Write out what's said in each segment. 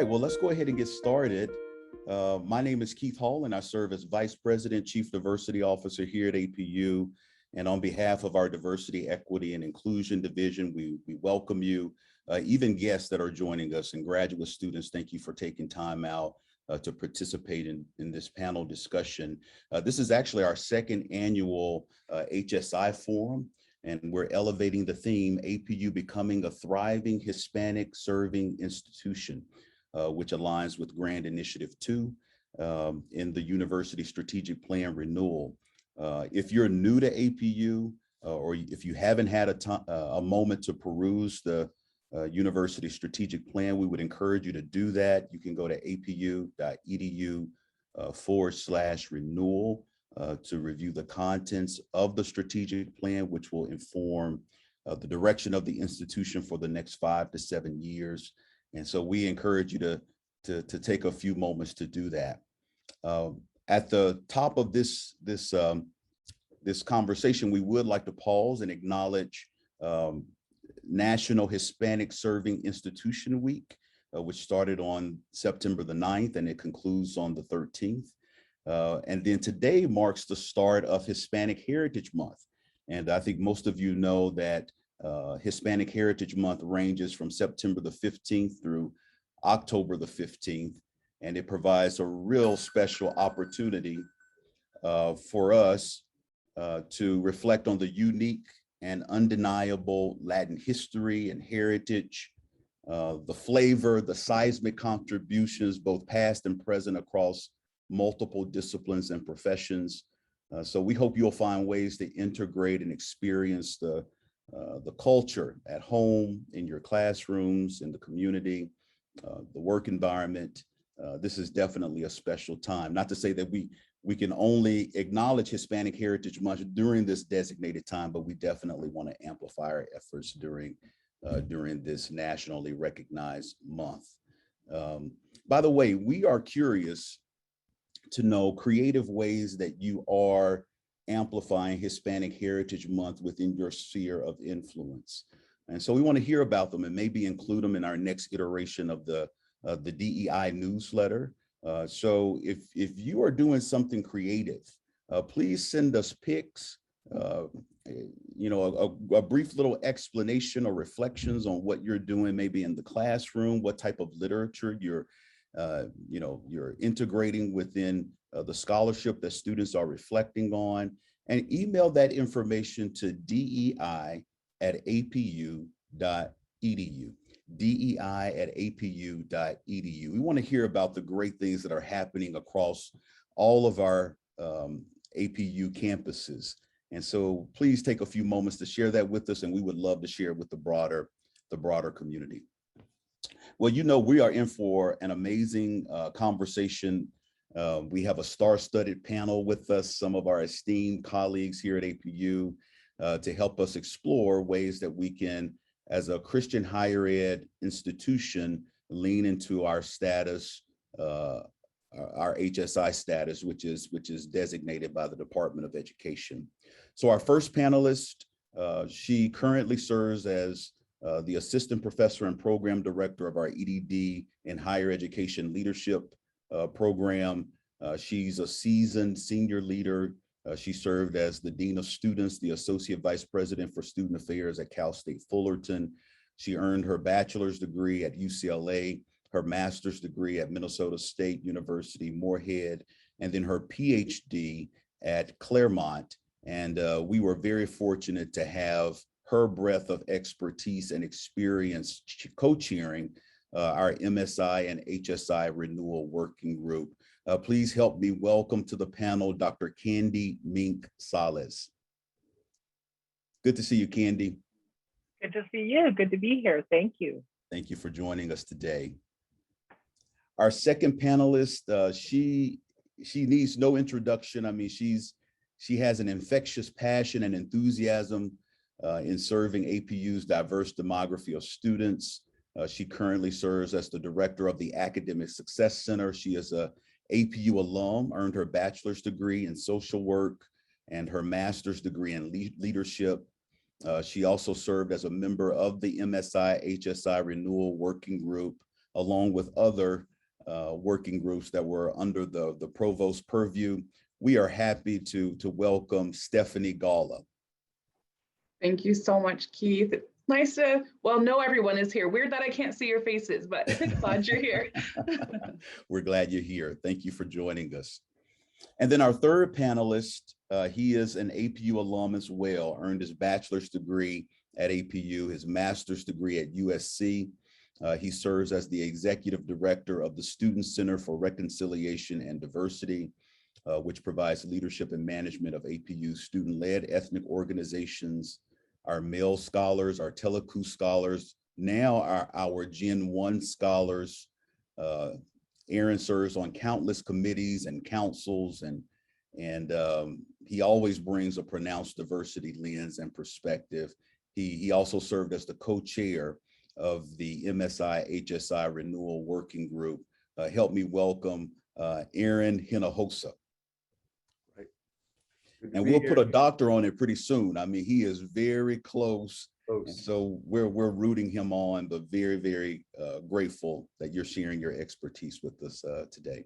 right, well, let's go ahead and get started. My name is Keith Hall, and I serve as Vice President, Chief Diversity Officer here at APU. And on behalf of our Diversity, Equity, and Inclusion Division, we welcome you, even guests that are joining us, and graduate students. Thank you for taking time out to participate in this panel discussion. This is actually our second annual HSI Forum, and we're elevating the theme, APU Becoming a Thriving Hispanic Serving Institution, which aligns with Grand Initiative 2 in the University Strategic Plan Renewal. If you're new to APU, or if you haven't had a moment to peruse the University Strategic Plan, we would encourage you to do that. You can go to apu.edu/renewal to review the contents of the strategic plan, which will inform the direction of the institution for the next 5 to 7 years. And so we encourage you to take a few moments to do that. At the top of this conversation, we would like to pause and acknowledge National Hispanic Serving Institution Week, which started on September the 9th and it concludes on the 13th. And then today marks the start of Hispanic Heritage Month. And I think most of you know that Hispanic Heritage Month ranges from September the 15th through October the 15th. And it provides a real special opportunity for us to reflect on the unique and undeniable Latin history and heritage, the flavor, the seismic contributions, both past and present across multiple disciplines and professions. So we hope you'll find ways to integrate and experience the culture at home, in your classrooms, in the community, the work environment. This is definitely a special time. Not to say that we can only acknowledge Hispanic Heritage Month during this designated time, but we definitely want to amplify our efforts during this nationally recognized month. By the way, we are curious to know creative ways that you are amplifying Hispanic Heritage Month within your sphere of influence. And so we want to hear about them and maybe include them in our next iteration of the DEI newsletter. So if you are doing something creative, please send us pics, a brief little explanation or reflections on what you're doing, maybe in the classroom, what type of literature you're integrating within the scholarship that students are reflecting on, and email that information to DEI@apu.edu. DEI@apu.edu. We want to hear about the great things that are happening across all of our APU campuses. And so please take a few moments to share that with us, and we would love to share it with the broader community. Well, we are in for an amazing conversation. We have a star-studded panel with us, some of our esteemed colleagues here at APU, to help us explore ways that we can, as a Christian higher ed institution, lean into our status, our HSI status, which is designated by the Department of Education. So our first panelist, she currently serves as the Assistant Professor and Program Director of our EDD in Higher Education Leadership Program. She's a seasoned senior leader. She served as the Dean of Students, the Associate Vice President for Student Affairs at Cal State Fullerton. She earned her bachelor's degree at UCLA, her master's degree at Minnesota State University, Moorhead, and then her PhD at Claremont. And we were very fortunate to have her breadth of expertise and experience co-chairing our MSI and HSI Renewal Working Group. Please help me welcome to the panel, Dr. Kandy Mink Salas. Good to see you, Kandy. Good to see you. Good to be here. Thank you. Thank you for joining us today. Our second panelist, she needs no introduction. I mean, she has an infectious passion and enthusiasm in serving APU's diverse demography of students. She currently serves as the director of the Academic Success Center. She is a APU alum, earned her bachelor's degree in social work and her master's degree in leadership. She also served as a member of the MSI HSI Renewal Working Group along with other working groups that were under the provost's purview. We are happy to welcome Stephanie Gala. Thank you so much, Keith. Nice to, well, know everyone is here. Weird that I can't see your faces, but glad you're here. We're glad you're here. Thank you for joining us. And then our third panelist, he is an APU alum as well, earned his bachelor's degree at APU, his master's degree at USC. He serves as the executive director of the Student Center for Reconciliation and Diversity, which provides leadership and management of APU student-led ethnic organizations, our male scholars, our Teleku scholars, now our Gen 1 scholars. Aaron serves on countless committees and councils, and he always brings a pronounced diversity lens and perspective. He also served as the co-chair of the MSI HSI Renewal Working Group. Help me welcome Aaron Hinojosa. Right. And we'll put a doctor on it pretty soon. I mean, he is very close. And so we're rooting him on, but very, very grateful that you're sharing your expertise with us today.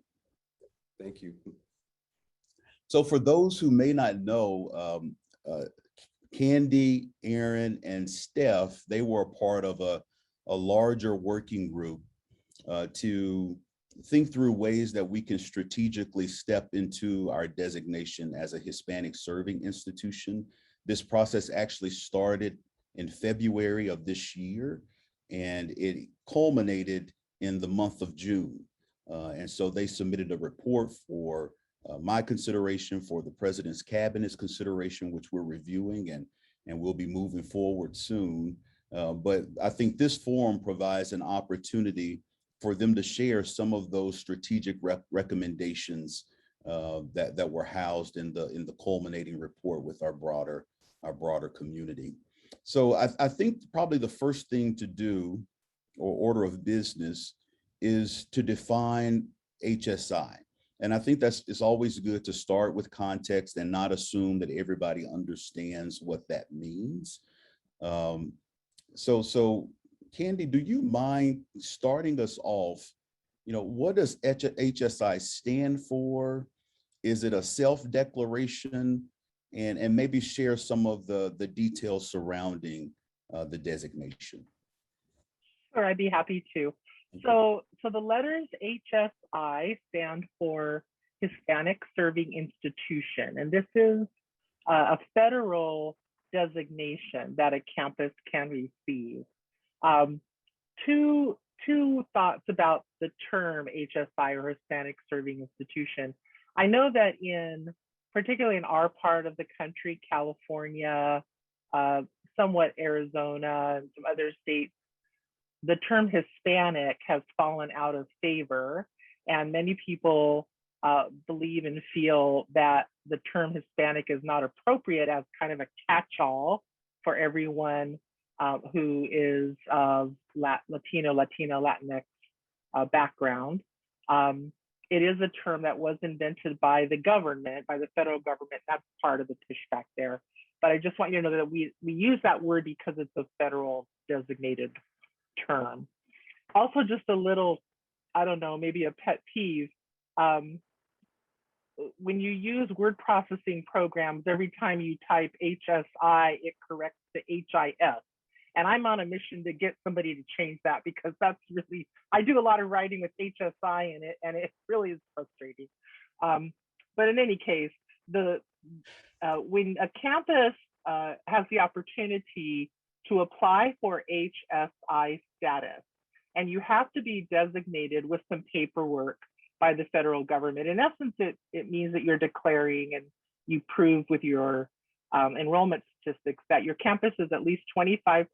Thank you. So for those who may not know, Kandy, Aaron, and Steph, they were a part of a larger working group to think through ways that we can strategically step into our designation as a Hispanic Serving Institution. This process actually started in February of this year, and it culminated in the month of June. And so they submitted a report for my consideration, for the President's Cabinet's consideration, which we're reviewing and we'll be moving forward soon. But I think this forum provides an opportunity for them to share some of those strategic recommendations that were housed in the culminating report with our broader community. So I think probably the first thing to do, or order of business, is to define HSI. And I think it's always good to start with context and not assume that everybody understands what that means. So Kandy, do you mind starting us off? You know, what does HSI stand for? Is it a self-declaration? And maybe share some of the details surrounding the designation. Sure, I'd be happy to. So the letters HSI stand for Hispanic Serving Institution, and this is a federal designation that a campus can receive. Two thoughts about the term HSI, or Hispanic Serving Institution. I know that particularly in our part of the country, California, somewhat Arizona, and some other states, the term Hispanic has fallen out of favor, and many people believe and feel that the term Hispanic is not appropriate as kind of a catch-all for everyone who is of Latino, Latinx background. It is a term that was invented by the government, by the federal government. That's part of the pushback there. But I just want you to know that we use that word because it's a federal designated term. Also, just a little, I don't know, maybe a pet peeve. When you use word processing programs, every time you type HSI, it corrects to HIS. And I'm on a mission to get somebody to change that, because that's really, I do a lot of writing with HSI in it, and it really is frustrating. But in any case, when a campus has the opportunity to apply for HSI status, and you have to be designated with some paperwork by the federal government. In essence, it means that you're declaring and you prove with your enrollment statistics that your campus is at least 25%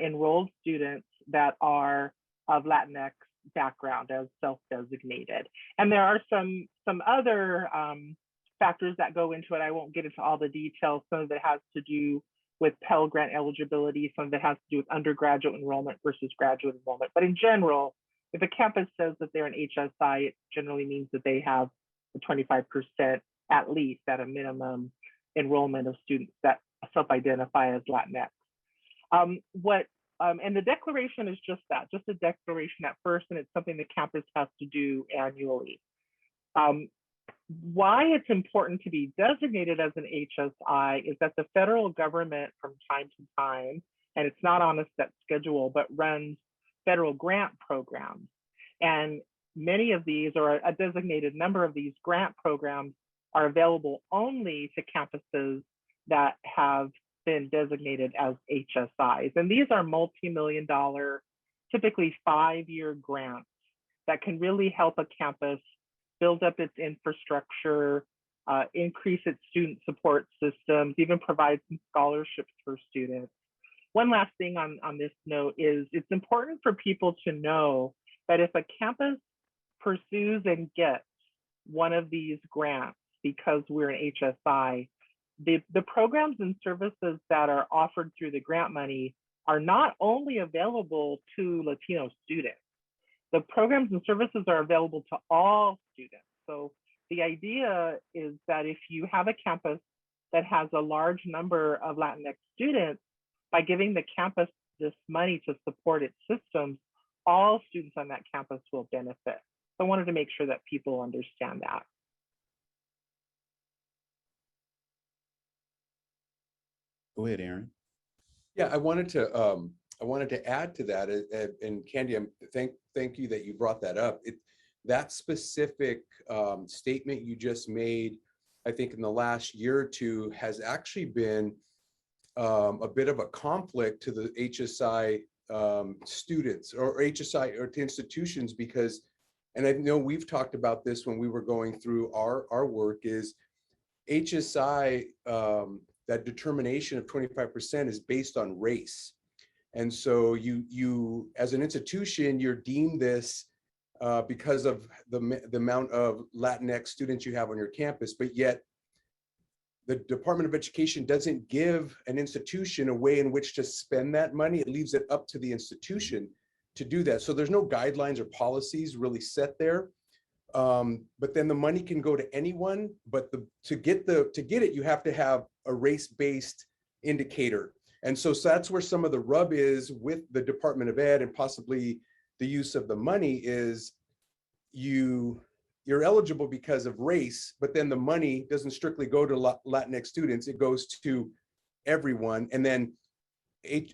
enrolled students that are of Latinx background as self-designated. And there are some other factors that go into it. I won't get into all the details. Some of it has to do with Pell Grant eligibility. Some of it has to do with undergraduate enrollment versus graduate enrollment. But in general, if a campus says that they're an HSI, it generally means that they have the 25% at least at a minimum enrollment of students that self-identify as Latinx. What And the declaration is just that, just a declaration at first, and it's something the campus has to do annually. Why it's important to be designated as an HSI is that the federal government from time to time, and it's not on a set schedule, but runs federal grant programs. And many of these, or a designated number of these grant programs, are available only to campuses that have been designated as HSIs. And these are multi-million-dollar, typically 5-year grants that can really help a campus build up its infrastructure, increase its student support systems, even provide some scholarships for students. One last thing on this note is it's important for people to know that if a campus pursues and gets one of these grants because we're an HSI, the programs and services that are offered through the grant money are not only available to Latino students. The programs and services are available to all students. So the idea is that if you have a campus that has a large number of Latinx students, by giving the campus this money to support its systems, all students on that campus will benefit. So I wanted to make sure that people understand that. Go ahead, Aaron. Yeah, I wanted to add to that, and Kandy, thank you that you brought that up. That specific statement you just made, I think in the last year or two, has actually been a bit of a conflict to the HSI students or HSI or to institutions, because, and I know we've talked about this when we were going through our work, is HSI, that determination of 25% is based on race. And so you as an institution, you're deemed this because of the amount of Latinx students you have on your campus, but yet the Department of Education doesn't give an institution a way in which to spend that money. It leaves it up to the institution to do that. So there's no guidelines or policies really set there. But then the money can go to anyone, but to get it, you have to have a race-based indicator. And so that's where some of the rub is with the Department of Ed and possibly the use of the money is you're eligible because of race, but then the money doesn't strictly go to Latinx students, it goes to everyone. And then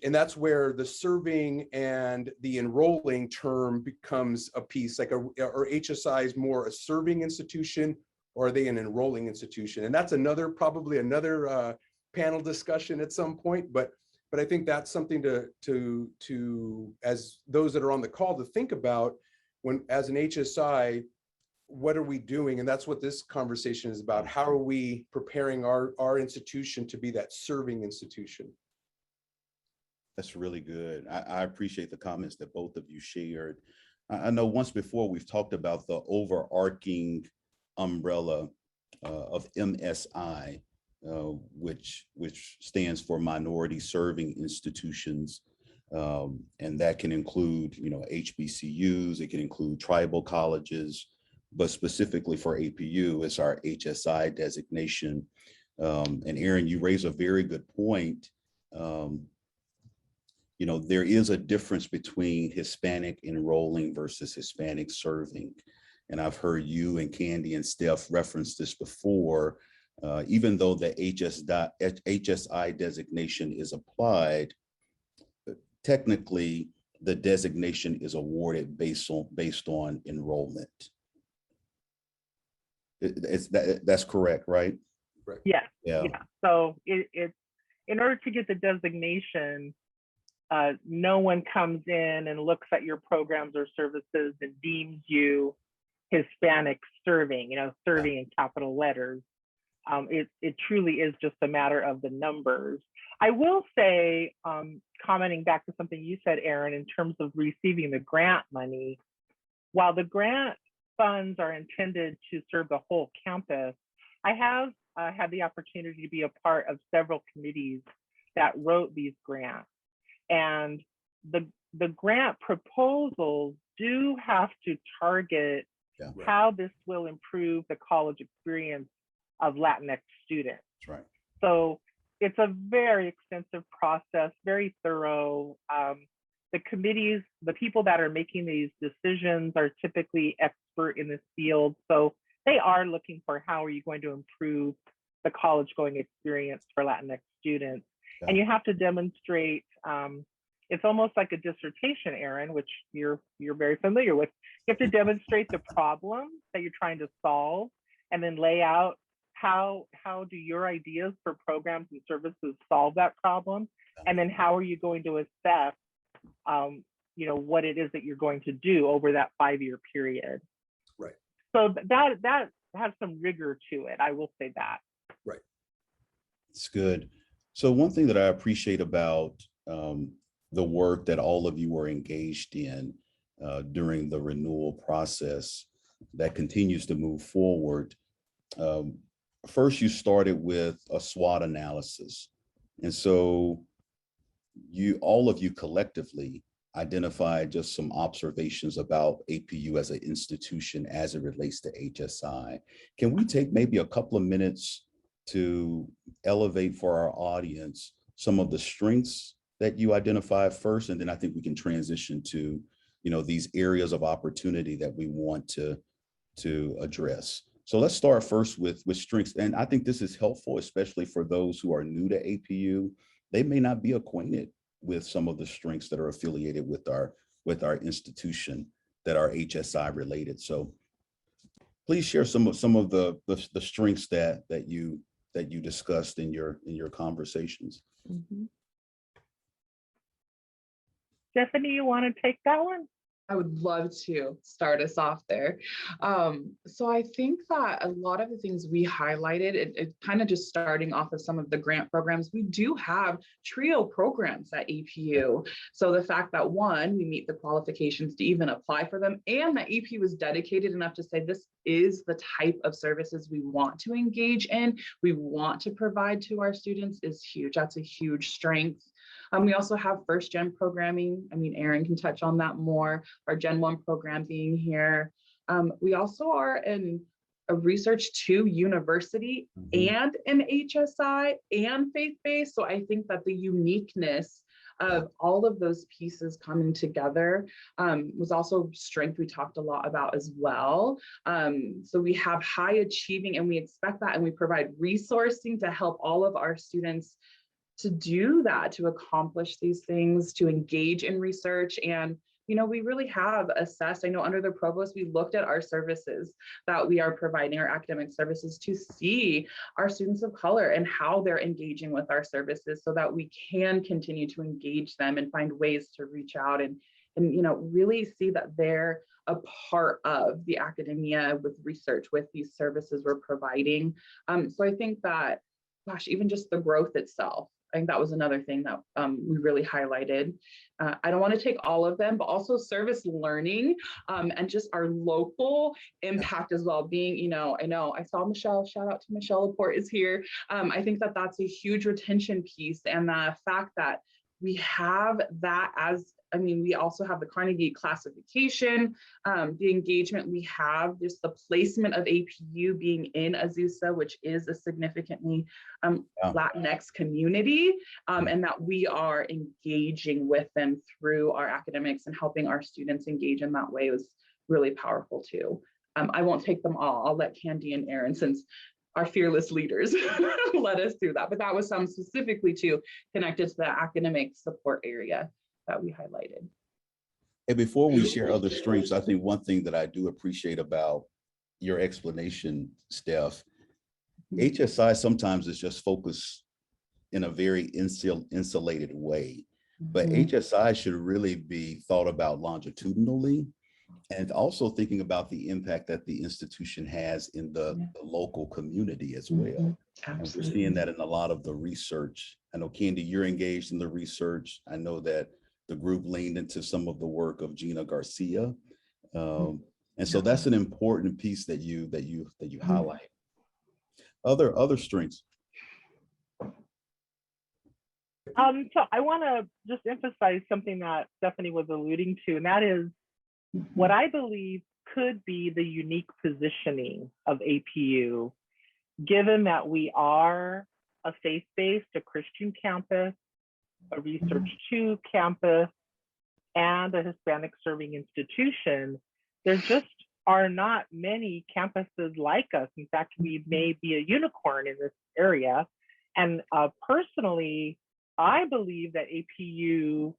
that's where the serving and the enrolling term becomes a piece, like or HSI is more a serving institution, or are they an enrolling institution? And that's probably another panel discussion at some point, but I think that's something to as those that are on the call to think about when, as an HSI, what are we doing? And that's what this conversation is about. How are we preparing our institution to be that serving institution? That's really good. I appreciate the comments that both of you shared. I know once before we've talked about the overarching umbrella of MSI, which stands for Minority Serving Institutions. And that can include, HBCUs, it can include tribal colleges, but specifically for APU, it's our HSI designation. And Aaron, you raise a very good point. There is a difference between Hispanic enrolling versus Hispanic serving. And I've heard you and Kandy and Steph reference this before. Even though the HSI designation is applied, technically the designation is awarded based on enrollment. That's correct, right? Right. Yeah. Yeah. So it's in order to get the designation, no one comes in and looks at your programs or services and deems you Hispanic serving, serving in capital letters. It truly is just a matter of the numbers. I will say, commenting back to something you said, Aaron, in terms of receiving the grant money, while the grant funds are intended to serve the whole campus, I have had the opportunity to be a part of several committees that wrote these grants. And the grant proposals do have to target how this will improve the college experience of Latinx students. That's right. So it's a very extensive process, very thorough. the committees, the people that are making these decisions are typically expert in this field. So they are looking for how are you going to improve the college going experience for Latinx students. Yeah. And you have to demonstrate, it's almost like a dissertation, Aaron, which you're very familiar with. You have to demonstrate the problem that you're trying to solve and then lay out how do your ideas for programs and services solve that problem? And then how are you going to assess what it is that you're going to do over that 5-year period? Right. So that has some rigor to it. I will say that. Right. It's good. So one thing that I appreciate about the work that all of you were engaged in during the renewal process that continues to move forward. First, you started with a SWOT analysis. And so all of you collectively identified just some observations about APU as an institution as it relates to HSI. Can we take maybe a couple of minutes to elevate for our audience some of the strengths that you identified first, and then I think we can transition to, these areas of opportunity that we want to address. So let's start first with strengths, and I think this is helpful, especially for those who are new to APU. They may not be acquainted with some of the strengths that are affiliated with our institution that are HSI related. So please share some of the strengths that you discussed in your conversations. Mhm. Stephanie, you want to take that one? I would love to start us off there. So I think that a lot of the things we highlighted, it kind of just starting off of some of the grant programs, we do have trio programs at APU. So the fact that one, we meet the qualifications to even apply for them, and that APU was dedicated enough to say this is the type of services we want to engage in, we want to provide to our students is huge. That's a huge strength. We also have first gen programming. I mean, Aaron can touch on that more. Our Gen 1 program being here. We also are in a Research 2 university and an HSI and faith-based. So I think that the uniqueness of all of those pieces coming together was also strength we talked a lot about as well. So we have high achieving, and we expect that, and we provide resourcing to help all of our students to do that, to accomplish these things, to engage in research. And, we really have assessed, I know under the provost, we looked at our services that we are providing, our academic services, to see our students of color and how they're engaging with our services so that we can continue to engage them and find ways to reach out and really see that they're a part of the academia with research, with these services we're providing. So I think that, gosh, even just the growth itself, I think that was another thing that we really highlighted. I don't want to take all of them, but also service learning and just our local impact as well. Being, I know I saw Michelle, shout out to Michelle Laporte is here. I think that that's a huge retention piece, and the fact that we have that we also have the Carnegie classification, the engagement we have, just the placement of APU being in Azusa, which is a significantly Latinx community, and that we are engaging with them through our academics and helping our students engage in that way was really powerful too. I won't take them all. I'll let Kandy and Aaron, since our fearless leaders led us through that, but that was some specifically too connected to the academic support area that we highlighted. And before we share other strengths, I think one thing that I do appreciate about your explanation, Steph, HSI sometimes is just focused in a very insulated way, but HSI should really be thought about longitudinally, and also thinking about the impact that the institution has in the local community as well. And we're seeing that in a lot of the research. I know, Kandy, you're engaged in the research. I know that the group leaned into some of the work of Gina Garcia. And so that's an important piece that you highlight. Other strengths. So I want to just emphasize something that Stephanie was alluding to, and that is what I believe could be the unique positioning of APU, given that we are a faith-based, a Christian campus, a Research 2 campus, and a Hispanic Serving Institution, there just are not many campuses like us. In fact, we may be a unicorn in this area. And personally, I believe that APU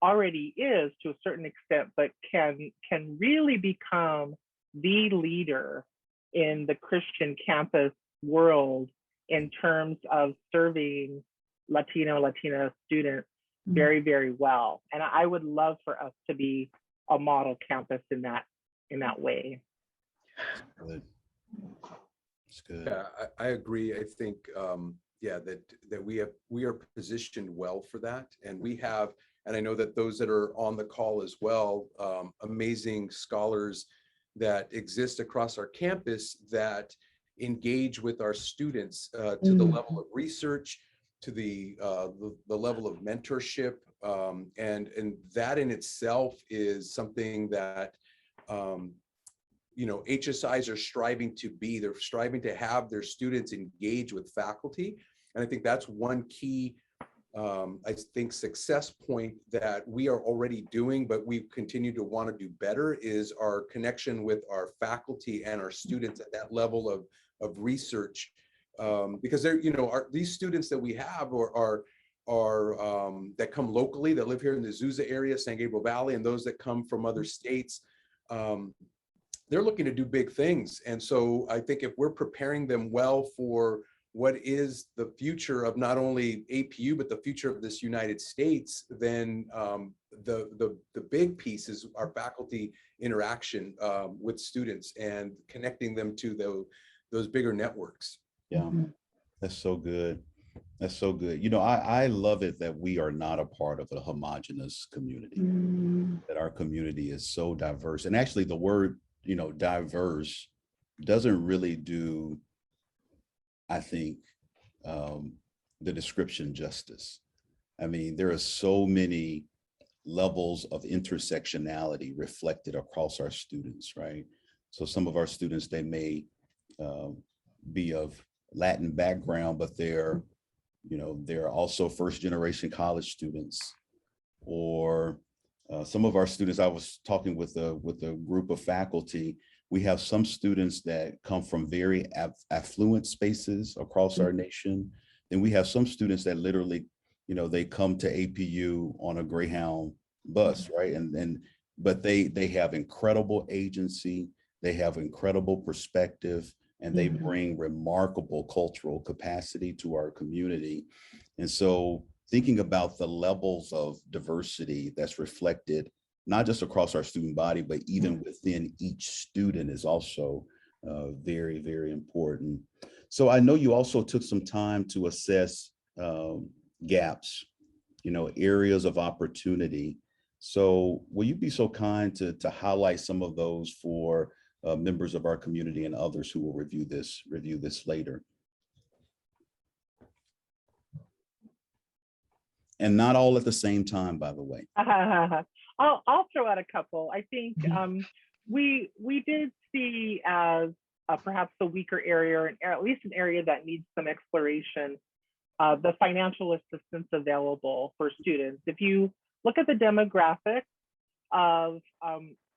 already is to a certain extent, but can really become the leader in the Christian campus world in terms of serving Latina students very, very well. And I would love for us to be a model campus in that way. Good. It's good. Yeah, I agree. I think, yeah, that we are positioned well for that. And we have, and I know that those that are on the call as well, amazing scholars that exist across our campus that engage with our students to the level of research, to the level of mentorship, and that in itself is something that HSIs are striving to be. They're striving to have their students engage with faculty, and I think that's one key, I think, success point that we are already doing, but we continue to want to do better, is our connection with our faculty and our students at that level of research, because they're, these students that we have are that come locally, that live here in the Azusa area, San Gabriel Valley, and those that come from other states. They're looking to do big things. And so I think if we're preparing them well for what is the future of not only APU, but the future of this United States, then the big piece is our faculty interaction with students and connecting them to those bigger networks. Yeah, that's so good. That's so good. I love it that we are not a part of a homogenous community, that our community is so diverse. And actually the word, diverse doesn't really do, I think, the description justice. I mean, there are so many levels of intersectionality reflected across our students, right? So some of our students, they may be of Latin background, but they're also first generation college students, or some of our students. I was talking with a group of faculty. We have some students that come from very affluent spaces across our nation. Then we have some students that literally, they come to APU on a Greyhound bus, right? But they have incredible agency, they have incredible perspective, and they bring remarkable cultural capacity to our community. And so thinking about the levels of diversity that's reflected, not just across our student body, but even within each student, is also very, very important. So I know you also took some time to assess gaps, areas of opportunity. So will you be so kind to highlight some of those for members of our community and others who will review this later? And not all at the same time, by the way. I'll throw out a couple. I think we did see as perhaps a weaker area, or at least an area that needs some exploration, the financial assistance available for students. If you look at the demographics of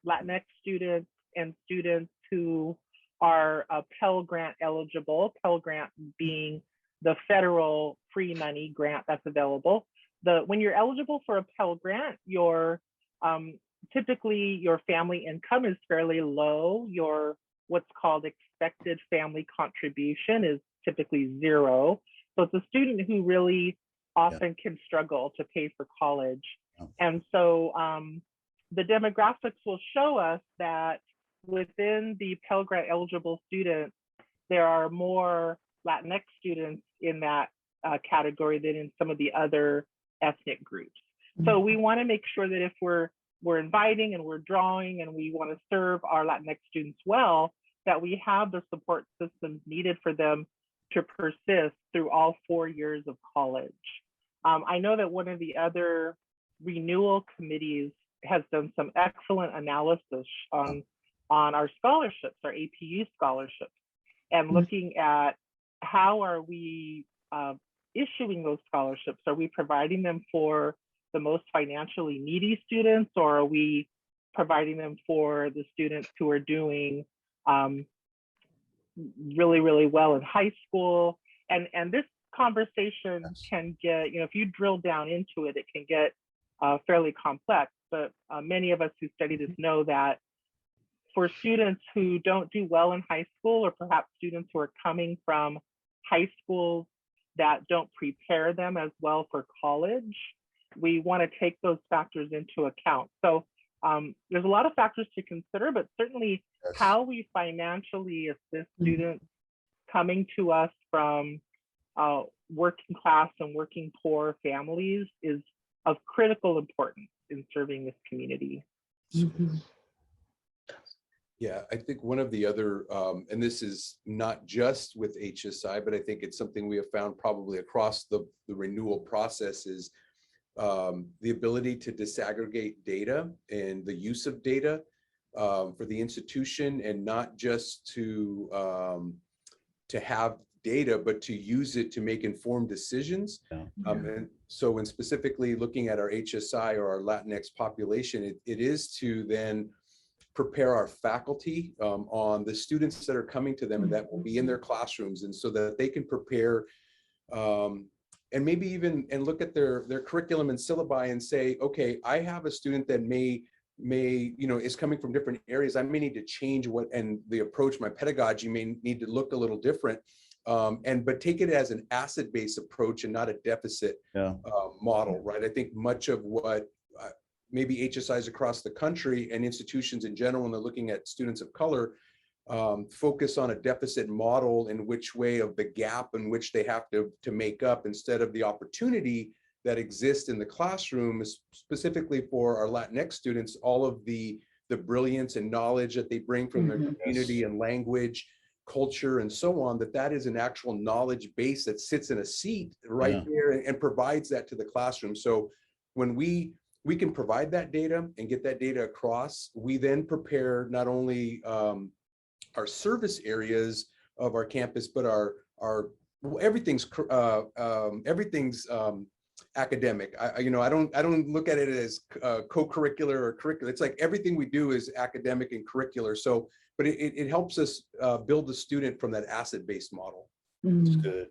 Latinx students and students who are Pell Grant eligible, Pell Grant being the federal free money grant that's available. When you're eligible for a Pell Grant, typically your family income is fairly low. Your what's called expected family contribution is typically zero. So it's a student who really often can struggle to pay for college. And so the demographics will show us that within the Pell Grant eligible students, there are more Latinx students in that category than in some of the other ethnic groups. So we want to make sure that if we're inviting and we're drawing and we want to serve our Latinx students well, that we have the support systems needed for them to persist through all 4 years of college. I know that one of the other renewal committees has done some excellent analysis on our scholarships, our APU scholarships, and looking at how are we issuing those scholarships. Are we providing them for the most financially needy students, or are we providing them for the students who are doing really, really well in high school? And this conversation can get, if you drill down into it, it can get fairly complex. But many of us who study this know that for students who don't do well in high school, or perhaps students who are coming from high schools that don't prepare them as well for college, we want to take those factors into account. So there's a lot of factors to consider, but certainly how we financially assist students coming to us from working class and working poor families is of critical importance in serving this community. Yeah, I think one of the other, and this is not just with HSI, but I think it's something we have found probably across the renewal process, is the ability to disaggregate data and the use of data for the institution, and not just to have data, but to use it to make informed decisions. And so when specifically looking at our HSI or our Latinx population, it is to then prepare our faculty on the students that are coming to them and that will be in their classrooms, and so that they can prepare and maybe even look at their curriculum and syllabi and say, okay, I have a student that may is coming from different areas. I may need to change and the approach, my pedagogy may need to look a little different, but take it as an asset-based approach and not a deficit model, right? I think much of what maybe HSIs across the country and institutions in general, when they're looking at students of color, focus on a deficit model in which way of the gap in which they have to make up, instead of the opportunity that exists in the classroom, specifically for our Latinx students, all of the brilliance and knowledge that they bring from their community and language, culture, and so on, that is an actual knowledge base that sits in a seat right there and provides that to the classroom. So when we can provide that data and get that data across, we then prepare not only our service areas of our campus, but our everything's academic. I don't look at it as co-curricular or curricular. It's like everything we do is academic and curricular. So, but it helps us build the student from that asset-based model. That's good.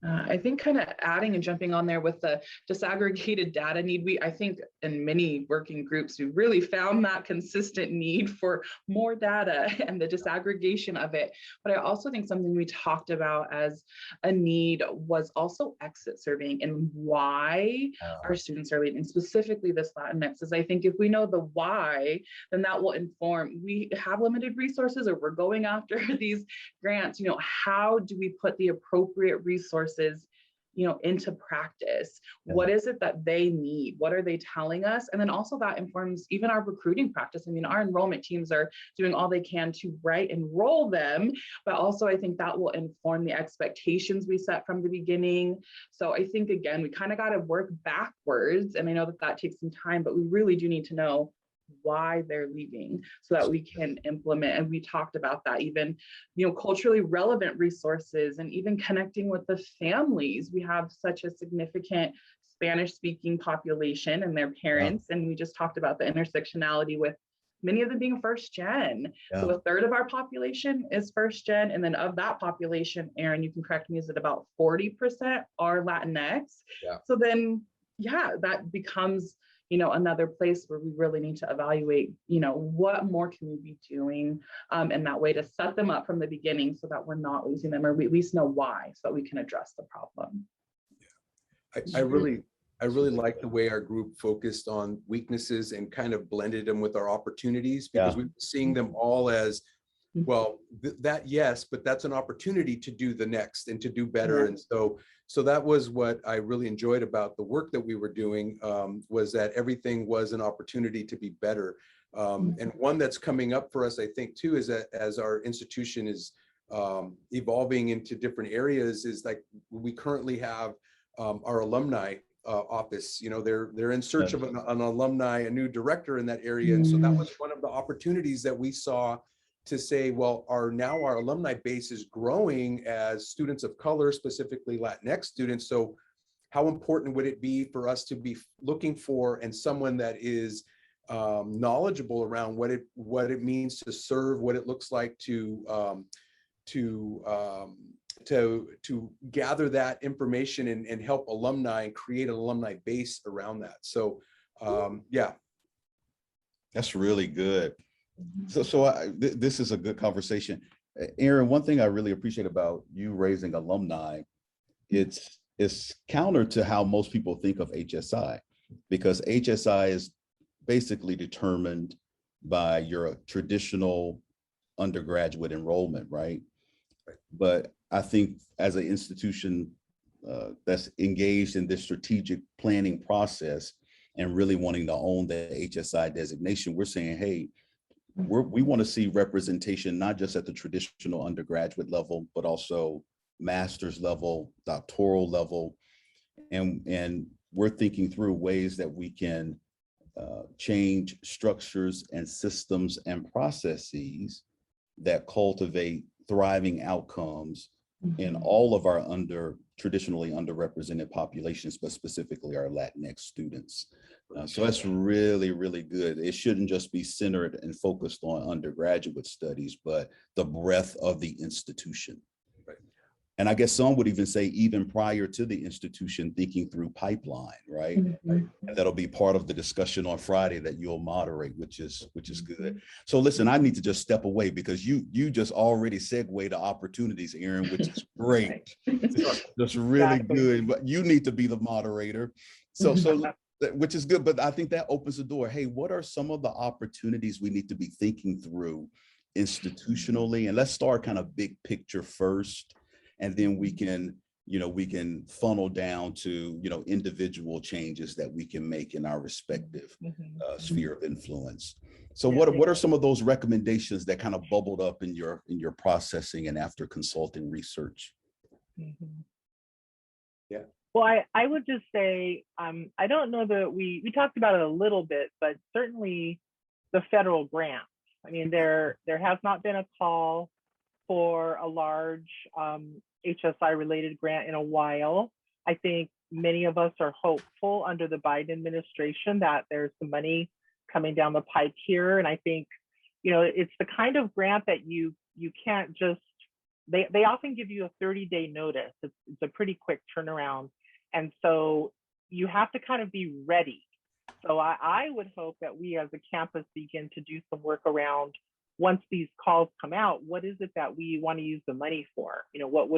I think kind of adding and jumping on there with the disaggregated data need, I think in many working groups, we really found that consistent need for more data and the disaggregation of it. But I also think something we talked about as a need was also exit surveying, and why our students are leaving, specifically this Latinx. Is I think if we know the why, then that will inform, we have limited resources or we're going after these grants, how do we put the appropriate resources into practice? What is it that they need? What are they telling us? And then also that informs even our recruiting practice. I mean, our enrollment teams are doing all they can to enroll them, but also I think that will inform the expectations we set from the beginning. So I think, again, we kind of got to work backwards. And I know that takes some time, but we really do need to know why they're leaving so that we can implement. And we talked about that, even culturally relevant resources, and even connecting with the families. We have such a significant Spanish speaking population and their parents, and we just talked about the intersectionality with many of them being first gen. So a third of our population is first gen, and then of that population, Aaron, you can correct me, is it about 40% are Latinx? So then that becomes another place where we really need to evaluate, what more can we be doing in that way to set them up from the beginning so that we're not losing them, or we at least know why, so that we can address the problem. I really like the way our group focused on weaknesses and kind of blended them with our opportunities, because we're seeing them all as, well, yes, but that's an opportunity to do the next and to do better. And so that was what I really enjoyed about the work that we were doing, was that everything was an opportunity to be better. And one that's coming up for us, I think, too, is that as our institution is evolving into different areas, is like we currently have our alumni office. They're in search of an alumni, a new director in that area. And so that was one of the opportunities that we saw to say, well, our alumni base is growing as students of color, specifically Latinx students. So how important would it be for us to be looking for and someone that is knowledgeable around what it means to serve, what it looks like to gather that information and help alumni and create an alumni base around that. So yeah. That's really good. So this is a good conversation. Aaron, one thing I really appreciate about you raising alumni, it's counter to how most people think of HSI, because HSI is basically determined by your traditional undergraduate enrollment, right? But I think as an institution that's engaged in this strategic planning process and really wanting to own the HSI designation, we're saying, hey, we want to see representation, not just at the traditional undergraduate level, but also master's level, doctoral level. And we're thinking through ways that we can change structures and systems and processes that cultivate thriving outcomes in all of our traditionally underrepresented populations, but specifically our Latinx students. So that's really, really good. It shouldn't just be centered and focused on undergraduate studies, but the breadth of the institution. Right. And I guess some would even say even prior to the institution, thinking through pipeline, right? And that'll be part of the discussion on Friday that you'll moderate, which is good. So listen, I need to just step away because you just already segued to opportunities, Aaron, which is great. That's really good. But you need to be the moderator. So which is good, but I think that opens the door. Hey, what are some of the opportunities we need to be thinking through institutionally? And let's start kind of big picture first, and then we can funnel down to, individual changes that we can make in our respective sphere of influence. So what are some of those recommendations that kind of bubbled up in your processing and after consulting research? Yeah. Well, I would just say, I don't know that we talked about it a little bit, but certainly the federal grants. I mean, there has not been a call for a large HSI related grant in a while. I think many of us are hopeful under the Biden administration that there's some money coming down the pike here. And I think, it's the kind of grant that you can't just, they often give you a 30-day notice. It's a pretty quick turnaround. And so you have to kind of be ready. So I would hope that we as a campus begin to do some work around, once these calls come out, what is it that we want to use the money for? What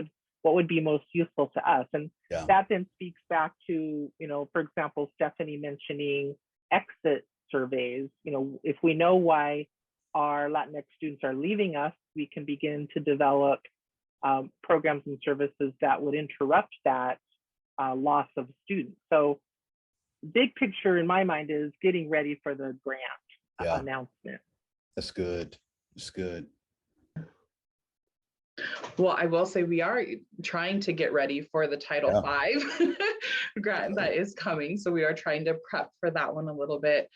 would be most useful to us? And that then speaks back to, for example, Stephanie mentioning exit surveys. If we know why our Latinx students are leaving us, we can begin to develop programs and services that would interrupt that loss of students. So big picture in my mind is getting ready for the grant announcement. That's good. It's good. Well, I will say we are trying to get ready for the Title V grant that is coming. So we are trying to prep for that one a little bit.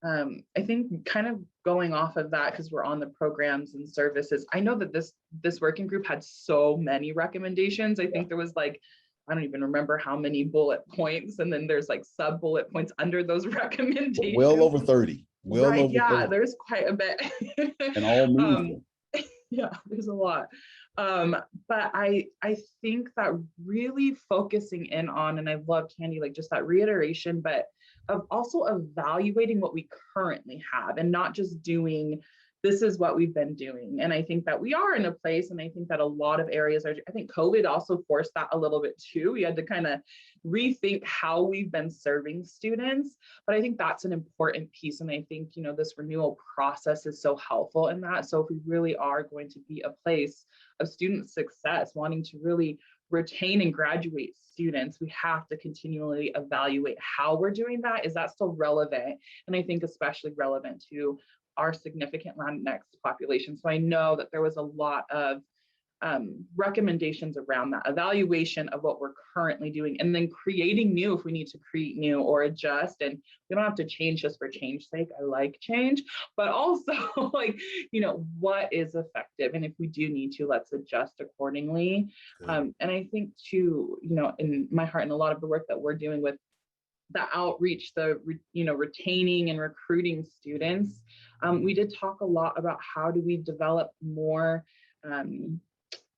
I think kind of going off of that, because we're on the programs and services, I know that this working group had so many recommendations. I think there was I don't even remember how many bullet points, and then there's sub bullet points under those recommendations. Well over 30. Over 30. There's quite a bit. And all meaningful. Yeah, there's a lot. But I think that really focusing in on, and I love Kandy, just that reiteration, but of also evaluating what we currently have and not just doing, this is what we've been doing. And I think that we are in a place, and I think that a lot of areas are, I think COVID also forced that a little bit too. We had to kind of rethink how we've been serving students, but I think that's an important piece. And I think, this renewal process is so helpful in that. So if we really are going to be a place of student success, wanting to really retain and graduate students, we have to continually evaluate how we're doing that. Is that still relevant? And I think especially relevant to our significant Latinx population. So I know that there was a lot of recommendations around that, evaluation of what we're currently doing, and then creating new if we need to create new or adjust. And we don't have to change just for change's sake. I like change, but also like, what is effective? And if we do need to, let's adjust accordingly. And I think too, in my heart and a lot of the work that we're doing with the outreach, the retaining and recruiting students, we did talk a lot about how do we develop more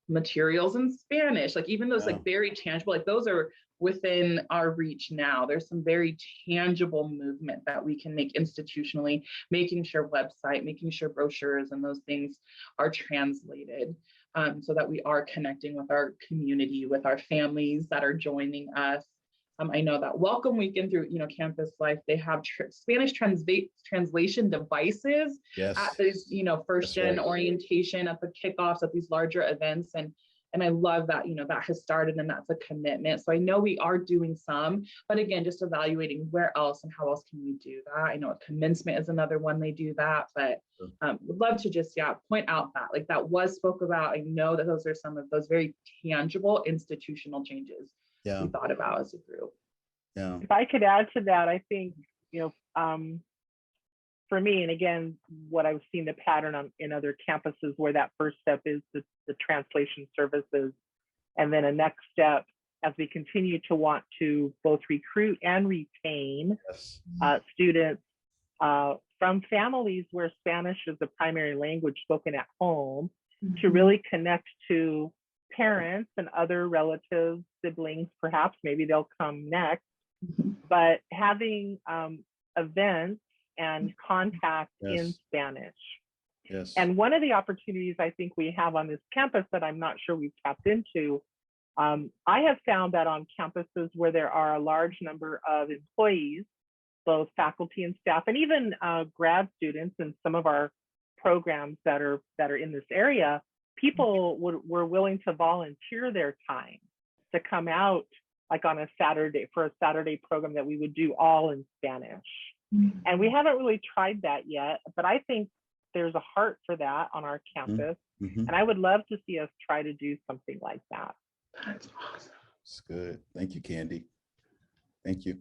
materials in Spanish, like even those like very tangible, like those are within our reach now. There's some very tangible movement that we can make institutionally, making sure website, making sure brochures and those things are translated, so that we are connecting with our community, with our families that are joining us. I know that Welcome Weekend through Campus Life, they have Spanish translation devices at these first gen orientation, at the kickoffs, at these larger events, and I love that that has started and that's a commitment. So I know we are doing some, but again, just evaluating where else and how else can we do that. I know commencement is another one they do that, but would love to just point out that like that was spoke about. I know that those are some of those very tangible institutional changes we thought about as a group. If I could add to that, I think, for me, and again, what I've seen the pattern in other campuses where that first step is the translation services. And then a next step, as we continue to want to both recruit and retain students from families where Spanish is the primary language spoken at home, to really connect to parents and other relatives, siblings, perhaps, maybe they'll come next, but having events and contact in Spanish. And one of the opportunities I think we have on this campus that I'm not sure we've tapped into, I have found that on campuses where there are a large number of employees, both faculty and staff, and even grad students in some of our programs that are in this area, people were willing to volunteer their time to come out like on a Saturday for a Saturday program that we would do all in Spanish. And we haven't really tried that yet, but I think there's a heart for that on our campus. And I would love to see us try to do something like that. That's awesome. That's good. Thank you, Kandy. Thank you.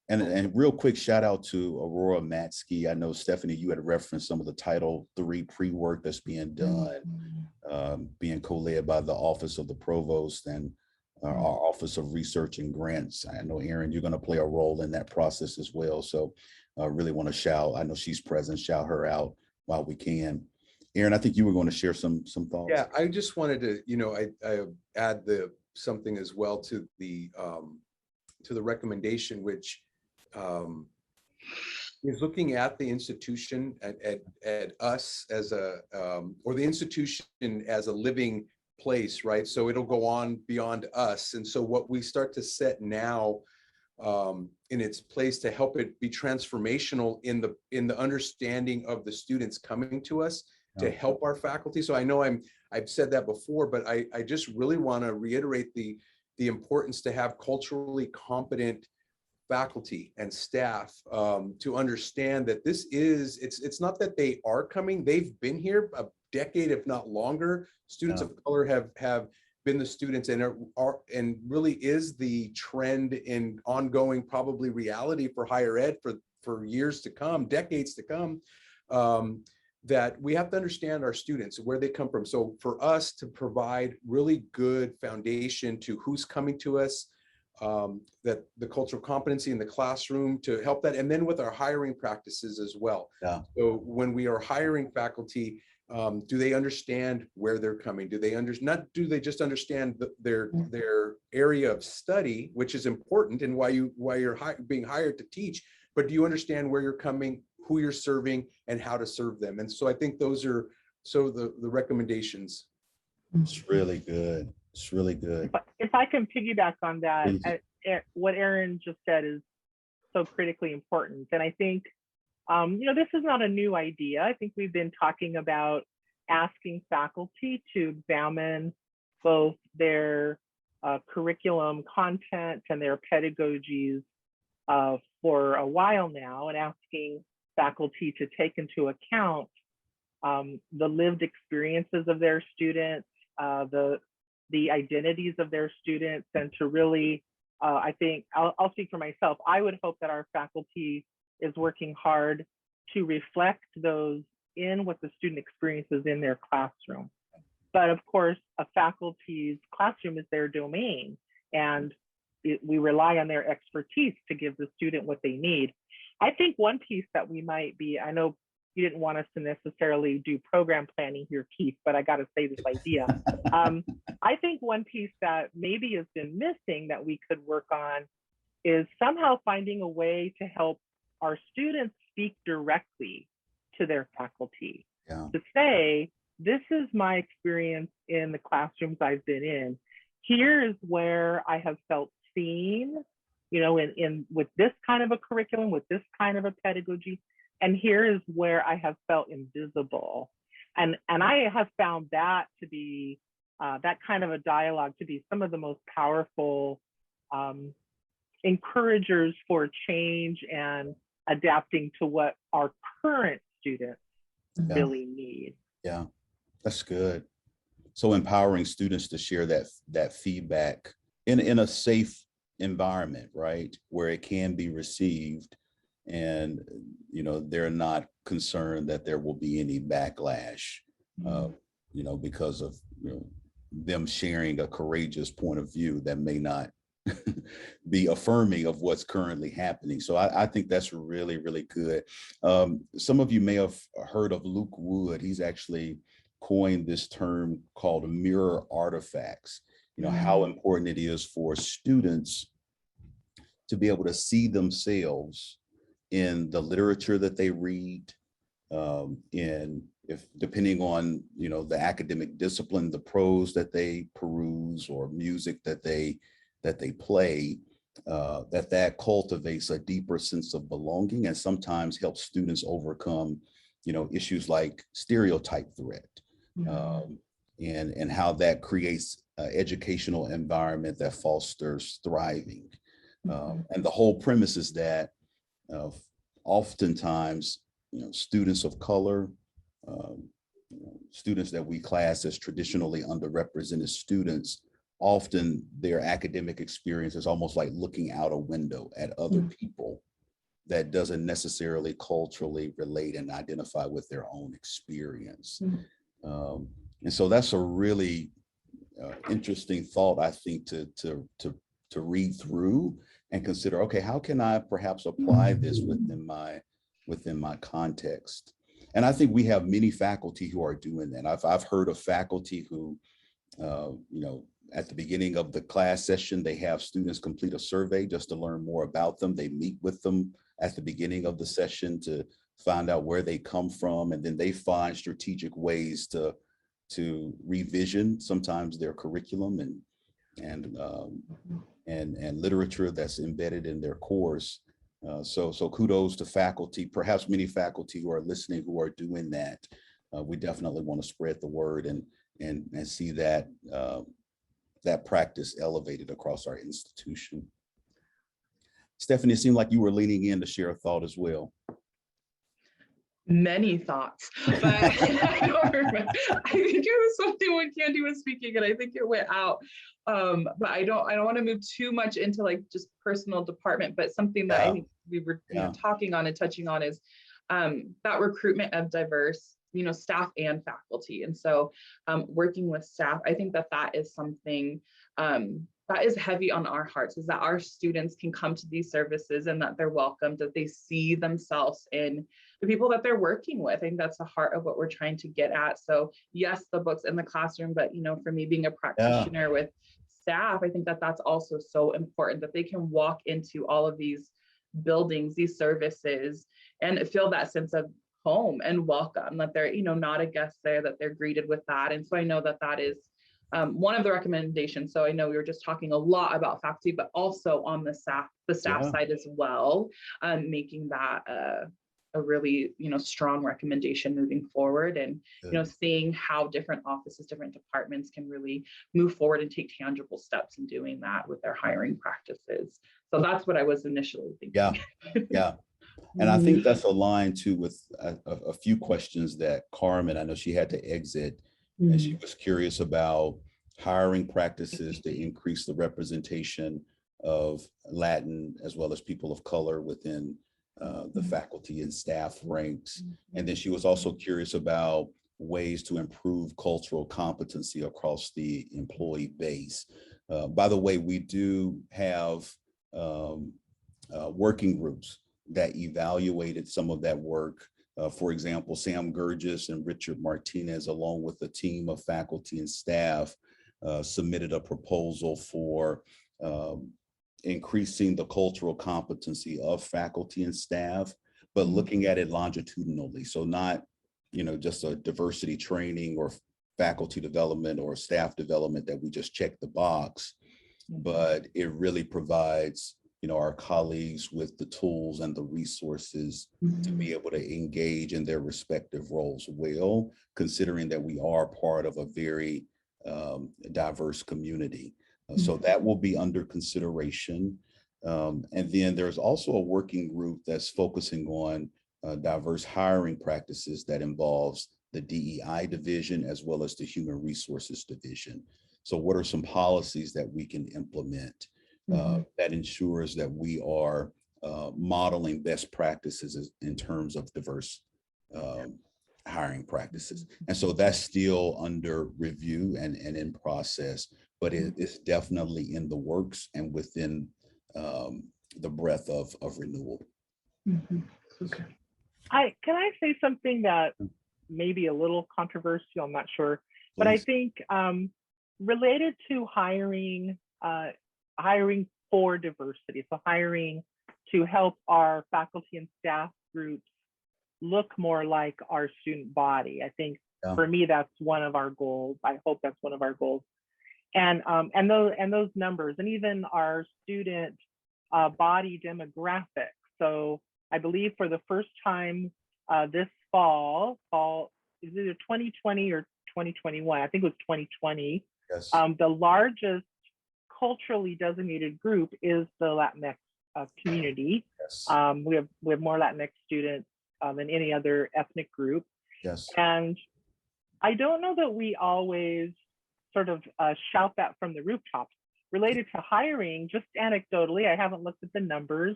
And real quick shout out to Aurora Matsky. I know, Stephanie, you had referenced some of the Title III pre-work that's being done, being co-led by the Office of the Provost and our Office of Research and Grants. I know, Erin, you're going to play a role in that process as well. So I really want to shout, I know she's present, shout her out while we can. Erin, I think you were going to share some thoughts. Yeah, I just wanted to, I add something as well to the recommendation, which is looking at the institution at us as or the institution as a living place, right? So it'll go on beyond us. And so what we start to set now in its place to help it be transformational in the understanding of the students coming to us to help our faculty. So I know I've said that before, but I just really want to reiterate the importance to have culturally competent faculty and staff to understand that this is, it's not that they are coming, they've been here a decade, if not longer. Students of color have been the students and are and really is the trend in ongoing probably reality for higher ed for years to come, decades to come, that we have to understand our students, where they come from. So for us to provide really good foundation to who's coming to us, that the cultural competency in the classroom to help that, and then with our hiring practices as well. So when we are hiring faculty, do they understand where they're coming? Do they do they just understand their area of study, which is important and why you're being hired to teach, but do you understand where you're coming, who you're serving, and how to serve them? And so I think those are the recommendations. It's really good. It's really good. If I can piggyback on that, what Erin just said is so critically important. And I think, this is not a new idea. I think we've been talking about asking faculty to examine both their curriculum content and their pedagogies for a while now, and asking faculty to take into account the lived experiences of their students, the identities of their students, and to really, I think, I'll speak for myself. I would hope that our faculty is working hard to reflect those in what the student experiences in their classroom. But of course, a faculty's classroom is their domain, and we rely on their expertise to give the student what they need. I think one piece that we might be, I know you didn't want us to necessarily do program planning here, Keith, but I got to say this idea. I think one piece that maybe has been missing that we could work on is somehow finding a way to help our students speak directly to their faculty. Yeah. To say, this is my experience in the classrooms I've been in. Here's where I have felt seen, you know, in with this kind of a curriculum, with this kind of a pedagogy. And here is where I have felt invisible. And I have found that to be, that kind of a dialogue to be some of the most powerful encouragers for change and adapting to what our current students really need. Yeah, that's good. So empowering students to share that feedback in a safe environment, right, where it can be received, and you know, they're not concerned that there will be any backlash, you know, because of, you know, them sharing a courageous point of view that may not be affirming of what's currently happening. So I think that's really, really good. Some of you may have heard of Luke Wood. He's actually coined this term called mirror artifacts. You know, how important it is for students to be able to see themselves in the literature that they read, depending on, you know, the academic discipline, the prose that they peruse, or music that they play, that cultivates a deeper sense of belonging, and sometimes helps students overcome, you know, issues like stereotype threat, and how that creates an educational environment that fosters thriving. And the whole premise is that oftentimes, you know, students of color, students that we class as traditionally underrepresented students, often their academic experience is almost like looking out a window at other people that doesn't necessarily culturally relate and identify with their own experience. And so that's a really interesting thought, I think, to read through and consider, okay, how can I perhaps apply this within my context? And I think we have many faculty who are doing that. I've heard of faculty who, you know, at the beginning of the class session, they have students complete a survey just to learn more about them. They meet with them at the beginning of the session to find out where they come from, and then they find strategic ways to revision sometimes their curriculum and literature that's embedded in their course. So kudos to faculty, perhaps many faculty who are listening who are doing that. We definitely want to spread the word and see that that practice elevated across our institution. Stephanie, it seemed like you were leaning in to share a thought as well. Many thoughts, but I don't remember. I think it was something when Kandy was speaking, and I think it went out. But I don't want to move too much into like just personal department, but something that I think we were talking on and touching on is that recruitment of diverse, you know, staff and faculty. And so working with staff, I think that is something that is heavy on our hearts, is that our students can come to these services and that they're welcomed, that they see themselves in the people that they're working with. I think that's the heart of what we're trying to get at. So yes, the books in the classroom, but, you know, for me being a practitioner with staff, I think that's also so important, that they can walk into all of these buildings, these services, and feel that sense of home and welcome, that they're, you know, not a guest there, that they're greeted with that. And so I know that is one of the recommendations. So I know we were just talking a lot about faculty, but also on the staff side as well, making that a really, you know, strong recommendation moving forward, and you know, seeing how different offices, different departments can really move forward and take tangible steps in doing that with their hiring practices. So that's what I was initially thinking. Yeah. And I think that's aligned too with a few questions that Carmen, I know she had to exit, and she was curious about hiring practices to increase the representation of Latin as well as people of color within the faculty and staff ranks. And then she was also curious about ways to improve cultural competency across the employee base. By the way, we do have working groups that evaluated some of that work. For example, Sam Gurgis and Richard Martinez, along with a team of faculty and staff, submitted a proposal for increasing the cultural competency of faculty and staff, but looking at it longitudinally. So not, just a diversity training or faculty development or staff development that we just check the box, but it really provides our colleagues with the tools and the resources to be able to engage in their respective roles well, considering that we are part of a very diverse community. So that will be under consideration. And then there's also a working group that's focusing on diverse hiring practices that involves the DEI division as well as the human resources division. So what are some policies that we can implement that ensures that we are modeling best practices in terms of diverse hiring practices? And so that's still under review and in process, but it's definitely in the works and within the breadth of renewal. Okay. Can I say something that may be a little controversial? I'm not sure, but I think related to hiring for diversity, so hiring to help our faculty and staff groups look more like our student body. I think for me, that's one of our goals. I hope that's one of our goals. And those numbers, and even our student body demographic. So I believe for the first time this fall, is either 2020 or 2021, I think it was 2020, yes. The largest culturally designated group is the Latinx community. Yes. We have more Latinx students than any other ethnic group. Yes. And I don't know that we always sort of shout that from the rooftops. Related to hiring, just anecdotally, I haven't looked at the numbers,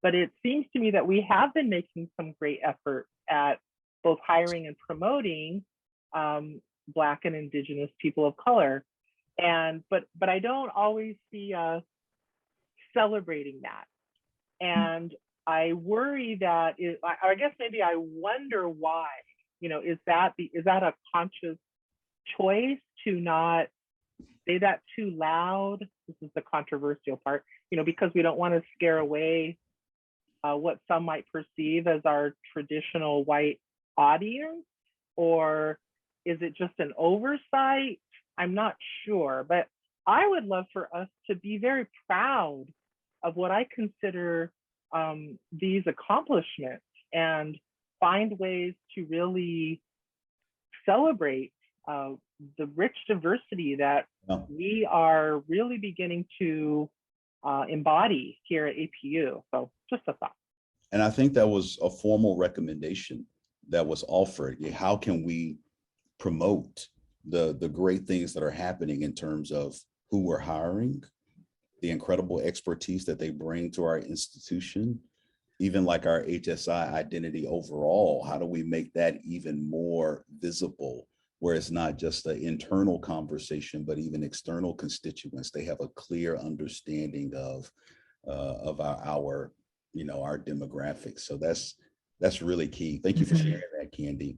but it seems to me that we have been making some great effort at both hiring and promoting Black and Indigenous people of color. But I don't always see us celebrating that. And I worry that, I guess maybe I wonder why, is that a conscious choice to not say that too loud? This is the controversial part, because we don't want to scare away what some might perceive as our traditional white audience, or is it just an oversight? I'm not sure, but I would love for us to be very proud of what I consider these accomplishments and find ways to really celebrate the rich diversity that we are really beginning to embody here at APU. So just a thought. And I think that was a formal recommendation that was offered. How can we promote the great things that are happening in terms of who we're hiring, the incredible expertise that they bring to our institution, even like our HSI identity overall? How do we make that even more visible, where it's not just an internal conversation, but even external constituents, they have a clear understanding of our demographics. So that's really key. Thank you for sharing that, Kandy.